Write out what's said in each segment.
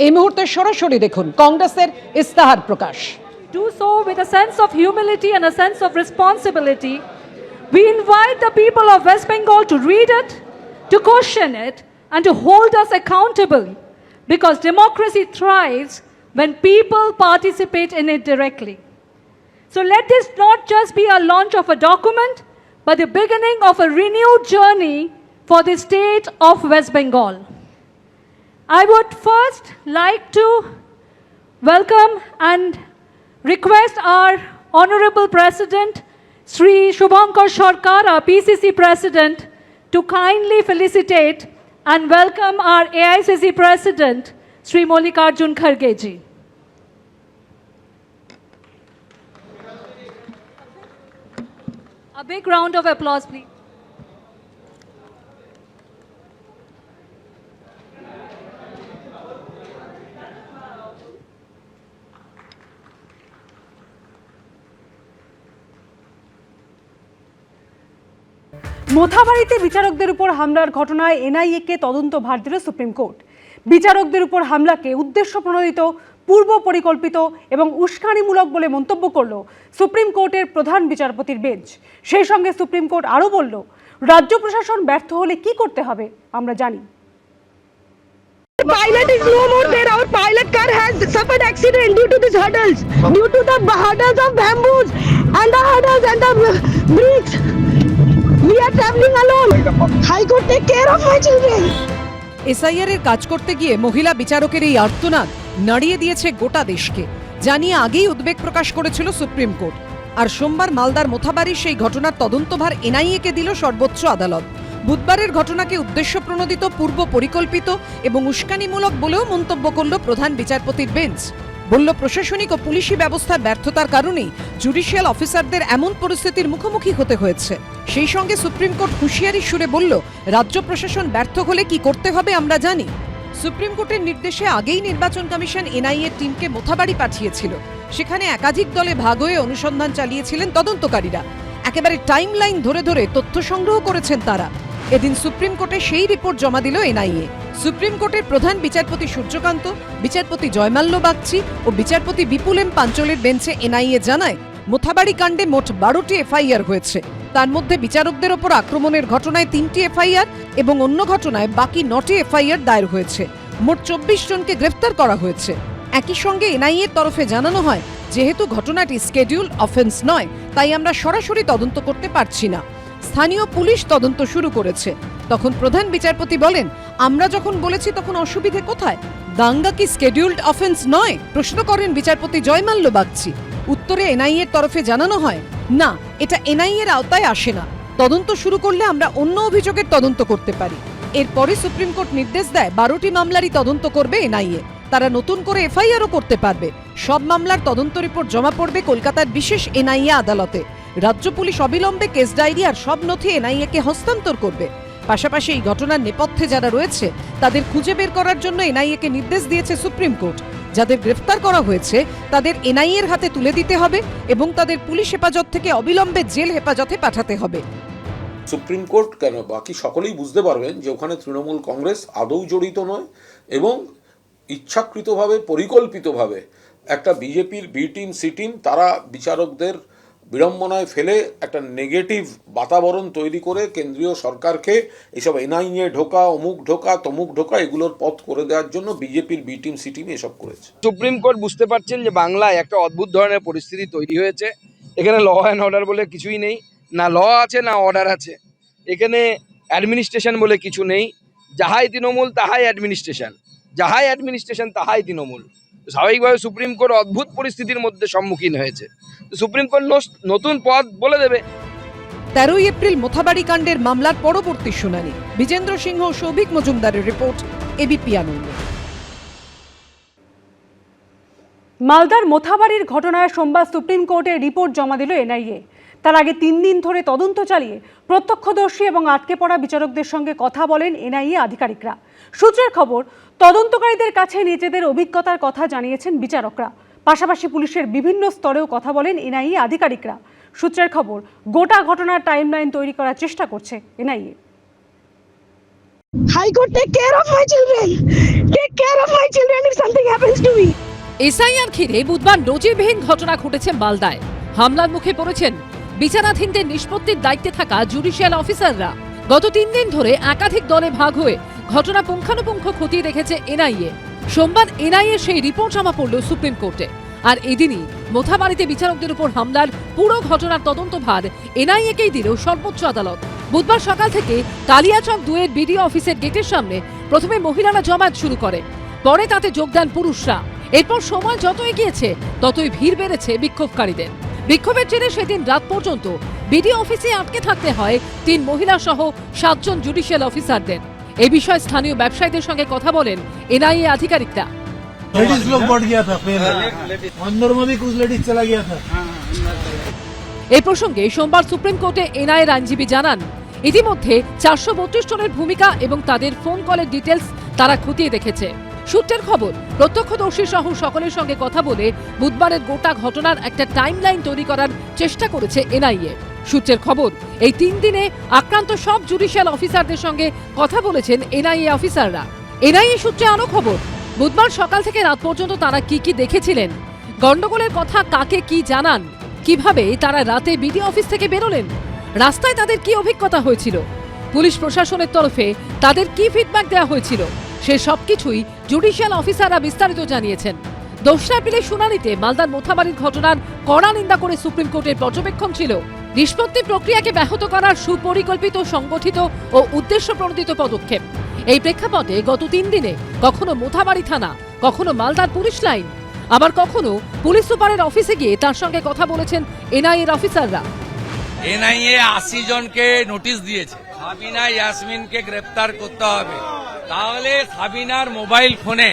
এই মুহূর্তে সরাসরি দেখুন কংগ্রেসের ইস্তাহার প্রকাশ। Do so with a sense of humility and a sense of responsibility. We invite the people of West Bengal to read it, to question it, and to hold us accountable, because democracy thrives when people participate in it directly. So let this not just be a launch of a document, but the beginning of a renewed journey for the state of West Bengal. I would first like to welcome and request our Honorable President, Sri Shubhankar Sarkar, our PCC President, to kindly felicitate and welcome our AICC President, Sri Mallikarjun Kharge ji. A big round of applause, please. মোথাবাড়িতে বিচারকদের উপর হামলার ঘটনায় এনআইএকে তদন্ত ভার দিল supreme court. বিচারকদের উপর হামলাকে উদ্দেশ্য প্রণোদিত, পূর্ব পরিকল্পিত এবং উস্কানিমূলক বলে মন্তব্য করল সুপ্রিম কোর্টের প্রধান বিচারপতির বেঞ্চ। সেই সঙ্গে সুপ্রিম কোর্ট আরও বলল, রাজ্য প্রশাসন ব্যর্থ হলে কি করতে হবে আমরা জানি। Pilot is no more there. Our pilot car has suffered accident due to these hurdles, due to the hurdles of bamboos and the hurdles and the bricks. We are traveling alone. High Court, take care of my children. SIR এর কাজ করতে গিয়ে মহিলা বিচারকের এই আর্তনাদ নাড়িয়ে দিয়েছে গোটা দেশকে, জানিয়ে আগেই উদ্বেগ প্রকাশ করেছিল সুপ্রিম কোর্ট। আর সোমবার মালদার মোথাবাড়ির সেই ঘটনার তদন্তভার এনআইএকে দিল সর্বোচ্চ আদালত। বুধবারের ঘটনাকে উদ্দেশ্য প্রণোদিত, পূর্ব পরিকল্পিত এবং উস্কানিমূলক বলেও মন্তব্য করল প্রধান বিচারপতির বেঞ্চ। বলল, প্রশাসনিক ও পুলিশি ব্যবস্থার ব্যর্থতার কারণেই জুডিশিয়াল অফিসারদের এমন পরিস্থিতির মুখোমুখি হতে হয়েছে। সেই সঙ্গে সুপ্রিম কোর্ট হুঁশিয়ারির সুরে বলল, রাজ্য প্রশাসন ব্যর্থ হলে কি করতে হবে আমরা জানি। সুপ্রিম কোর্টের নির্দেশে আগেই নির্বাচন কমিশন এনআইএর টিমকে মোথাবাড়ি পাঠিয়েছিল। সেখানে একাধিক দলে ভাগ হয়ে অনুসন্ধান চালিয়েছিলেন তদন্তকারীরা। একেবারে টাইম লাইন ধরে ধরে তথ্য সংগ্রহ করেছেন তারা। এদিন সুপ্রিম কোর্টে সেই রিপোর্ট জমা দিল এনআইএ। সুপ্রিম কোর্টের প্রধান বিচারপতি সূর্যকান্ত, বিচারপতি জয়মাল্য বাগচি ও বিচারপতি বিপুল এম পাঞ্চলের বেঞ্চে এনআইএ জানায়, মোথাবাড়ি কাণ্ডে মোট 12টি এফআইআর হয়েছে। তার মধ্যে বিচারকদের ওপর আক্রমণের ঘটনায় 3টি এফআইআর এবং অন্য ঘটনায় বাকি 9টি এফআইআর দায়ের হয়েছে। মোট 24 জনকে গ্রেফতার করা হয়েছে। একই সঙ্গে এনআইএর তরফে জানানো হয়, যেহেতু ঘটনাটি স্কেডিউল অফেন্স নয়, তাই আমরা সরাসরি তদন্ত করতে পারছি না। স্থানীয় পুলিশ তদন্ত শুরু করেছে। তখন প্রধান বিচারপতি বলেন, আমরা যখন বলেছি তখন অসুবিধে কোথায়? দাঙ্গা কি স্কেডিউলড অফেন্স নয়? প্রশ্ন করেন বিচারপতি জয়মাল্য বাগচি। উত্তরে এনআইএর তরফে জানানো হয়, না, এটা এনআইএর আওতায় আসে না। তদন্ত শুরু করলে আমরা অন্য অভিযোগের তদন্ত করতে পারি। এরপরে সুপ্রিম কোর্ট নির্দেশ দেয় 12টি মামলারই তদন্ত করবে এনআইএ। তারা নতুন করে এফআইআরও করতে পারবে। সব মামলার তদন্ত রিপোর্ট জমা পড়বে কলকাতার বিশেষ এনআইএ আদালতে। রাজ্য পুলিশ অবিলম্বে কেস ডায়েরি আর সব নথি এনআইএকে হস্তান্তর করবে। পাশাপাশি এই ঘটনার নেপথ্যে যারা রয়েছে তাদের খুঁজে বের করার জন্য এনআইএকে নির্দেশ দিয়েছে সুপ্রিম কোর্ট। যাদের গ্রেফতার করা হয়েছে তাদের এনআইএর হাতে তুলে দিতে হবে এবং তাদের পুলিশ হেফাজত থেকে অবিলম্বে জেল হেফাজতে পাঠাতে হবে। সুপ্রিম কোর্ট কেন, বাকি সকলেই বুঝতে পারবেন যে ওখানে তৃণমূল কংগ্রেস আদৌ জড়িত নয় এবং ইচ্ছাকৃতভাবে, পরিকল্পিতভাবে একটা বিজেপির বি টিম, সি টিম, তারা বিচারকদের বিড়ম্বনায় ফেলে একটা নেগেটিভ বাতাবরণ তৈরি করে কেন্দ্রীয় সরকারকে এইসব এনআইএ ঢোকা, অমুক ঢোকা, তমুক ঢোকা, এগুলোর পথ করে দেওয়ার জন্য বিজেপির বি টিম, সি টিম এসব করেছে। সুপ্রিম কোর্ট বুঝতে পারছেন যে বাংলায় একটা অদ্ভুত ধরনের পরিস্থিতি তৈরি হয়েছে। এখানে ল অ্যান্ড অর্ডার বলে কিছুই নেই, না ল আছে না অর্ডার আছে। এখানে অ্যাডমিনিস্ট্রেশন বলে কিছু নেই। যাহাই তৃণমূল তাহাই অ্যাডমিনিস্ট্রেশন, যাহাই অ্যাডমিনিস্ট্রেশন তাহাই তৃণমূল। স্বাভাবিকভাবে সুপ্রিম কোর্ট অদ্ভুত পরিস্থিতির মধ্যে সম্মুখীন হয়েছে। সুপ্রিম কোর্ট নতুন পথ বলে দেবে। 13 এপ্রিল মোথাবাড়ি কাণ্ডের মামলার পরবর্তী শুনানি। বিজেন্দ্র সিংহ ও সৌভিক মজুমদারের রিপোর্ট, এবিপি আনন্দ। মালদার মোথাবাড়ির ঘটনায় সোমবার সুপ্রিম কোর্টে রিপোর্ট জমা দিল এনআইএ। তার আগে 3 দিন ধরে তদন্ত চালিয়ে প্রত্যক্ষদর্শী এবং আটকে পড়া বিচারকদের সঙ্গে কথা বলেন এনআইএ আধিকারিকরা। সূত্রের খবর, তদন্তকারীদের কাছে নিজেদের অভিজ্ঞতার কথা জানিয়েছেন বিচারকরা। পাশাপাশি পুলিশের বিভিন্ন স্তরেও কথা বলেন এনআইএ আধিকারিকরা। সূত্রের খবর, গোটা ঘটনার টাইমলাইন তৈরি করার চেষ্টা করছে NIA. High Court, take care of my children. Take care of my children. If something SIR ঘিরে বুধবার নজিরবিহীন ঘটনা ঘটেছে মালদায়। হামলার মুখে পড়েছেন বিচারাধীনদের নিষ্পত্তির দায়িত্বে থাকা জুডিশিয়াল অফিসাররা। গত 3 দিন ধরে একাধিক দলে ভাগ হয়ে ঘটনা পুঙ্খানুপুঙ্খ খতিয়ে দেখেছে এনআইএ। সোমবার এনআইএ সেই রিপোর্ট জমা পড়ল সুপ্রিম কোর্টে। আর এদিনই মোথাবাড়িতে বিচারকদের উপর হামলার পুরো ঘটনার তদন্তভার এনআইএকেই দিল সর্বোচ্চ আদালত। বুধবার সকাল থেকে কালিয়াচক 2-এর বিডিও অফিসের গেটের সামনে প্রথমে মহিলারা জমায়েত শুরু করে, পরে তাতে যোগ দেন পুরুষরা। এরপর সময় যত এগিয়েছে ততই ভিড় বেড়েছে বিক্ষোভকারীদের। বিক্ষোভের জেরে সেদিন রাত পর্যন্ত বিডিও অফিসে আটকে থাকতে হয় 3 মহিলা সহ 7 জন জুডিশিয়াল অফিসারদের। এই বিষয়ে স্থানীয় ব্যবসায়ীদের সঙ্গে কথা বলেন এনআইএ আধিকারিকরা। लेडीज लोग बढ़ गया था, फिर अंदर में भी कुछ लेडीज चला गया था। এই প্রসঙ্গে সোমবার সুপ্রিম কোর্টে এনআইএর আইনজীবী জানান, ইতিমধ্যে 432 জনের ভূমিকা এবং তাদের ফোন কলের ডিটেলস তারা খতিয়ে দেখেছে। সূত্রের খবর, প্রত্যক্ষদর্শী সহ সকলের সঙ্গে কথা বলে বুধবারের গোটা ঘটনার একটা টাইমলাইন তৈরি করার চেষ্টা করেছে এনআইএ। সূত্রের খবর, এই 3 দিনে আক্রান্ত সব জুডিশিয়াল অফিসারদের সঙ্গে কথা বলেছেন এনআইএ অফিসাররা। এনআইএ সূত্রে আরও খবর, বুধবার সকাল থেকে রাত পর্যন্ত তারা কি কি দেখেছিলেন, গন্ডগোলের কথা কাকে কি জানান, কিভাবে তারা রাতে বিডিও অফিস থেকে বেরোলেন, রাস্তায় তাদের কি অভিজ্ঞতা হয়েছিল, পুলিশ প্রশাসনের তরফে তাদের কি ফিডব্যাক দেওয়া হয়েছিল, সে সবকিছুই জুডিশিয়াল অফিসাররা বিস্তারিত জানিয়েছেন। 2রা এপ্রিলের শুনানিতে মালদার মোথাবাড়ির ঘটনার কড়া নিন্দা করে সুপ্রিম কোর্টের পর্যবেক্ষণ ছিল নিষ্পত্তি প্রক্রিয়াকে ব্যাহত করার সুপরিকল্পিত, সংগঠিত ও উদ্দেশ্যপ্রণোদিত পদক্ষেপ। এই প্রেক্ষাপটে গত 3 দিনে কখনো মোথাবাড়ি থানা, কখনো মালদার পুলিশ লাইন, আবার কখনো পুলিশ সুপারের অফিসে গিয়ে তার সঙ্গে কথা বলেছেন এনআইএর অফিসাররা। এনআইএ 80 জনকে নোটিশ দিয়েছে, সাবিনা ইয়াসমিনকে গ্রেফতার করতে হবে। তাহলে সাবিনার মোবাইল ফোনে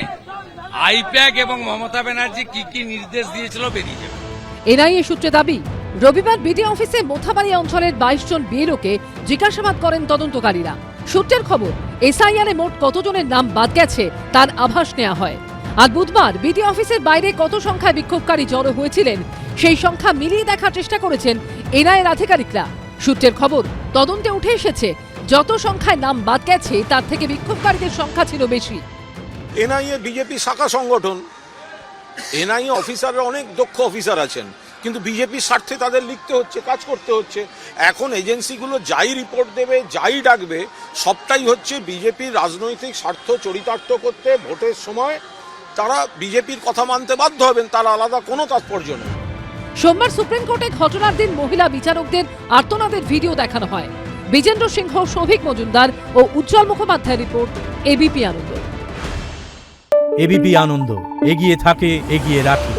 আইপ্যাক এবং মমতা ব্যানার্জি কি কি নির্দেশ দিয়েছিল বেরিয়ে যাবে। এনআইএ সূত্রে দাবি, রবিবার বিডিও অফিসে মোথাবাড়ি অঞ্চলের 22 জন বিএলওকে জিজ্ঞাসাবাদ করেন তদন্তকারীরা। সূত্রের খবর, এসআইআরে মোট কতজনের নাম বাদ গেছে তার আভাস নেওয়া হয়। আর বুধবার বিডিও অফিসের বাইরে কত সংখ্যায় বিক্ষোভকারী জড়ো হয়েছিলেন সেই সংখ্যা মিলিয়ে দেখার চেষ্টা করেছেন এনআইএর আধিকারিকরা। সূত্রের খবর, তদন্তে উঠে এসেছে যত সংখ্যায় নাম বাদ গেছে তার থেকে বিক্ষোভকারীদের সংখ্যা ছিল বেশি। এনআইএ বিজেপি শাখা সংগঠন, এনআইএ অফিসাররা অনেক দক্ষ অফিসার আছেন, কিন্তু বিজেপির স্বার্থে তাদের লিখতে হচ্ছে, কাজ করতে হচ্ছে। এখন এজেন্সিগুলো যাই রিপোর্ট দেবে, যাই ডাকবে, সবটাই হচ্ছে বিজেপির রাজনৈতিক স্বার্থ চরিতার্থ করতে। ভোটের সময় তারা বিজেপির কথা মানতে বাধ্য হবেন, তার আলাদা কোনো তাৎপর্য নেই। সোমবার সুপ্রিম কোর্টে ঘটনার দিন মহিলা বিচারকদের আর্তনাদের ভিডিও দেখানো হয়। বিজেন্দ্র সিংহ, সৌভিক মজুমদার ও উজ্জ্বল মুখোপাধ্যায়ের রিপোর্ট, এবিপি আনন্দ। এবিপি আনন্দ, এগিয়ে থাকে, এগিয়ে রাখে।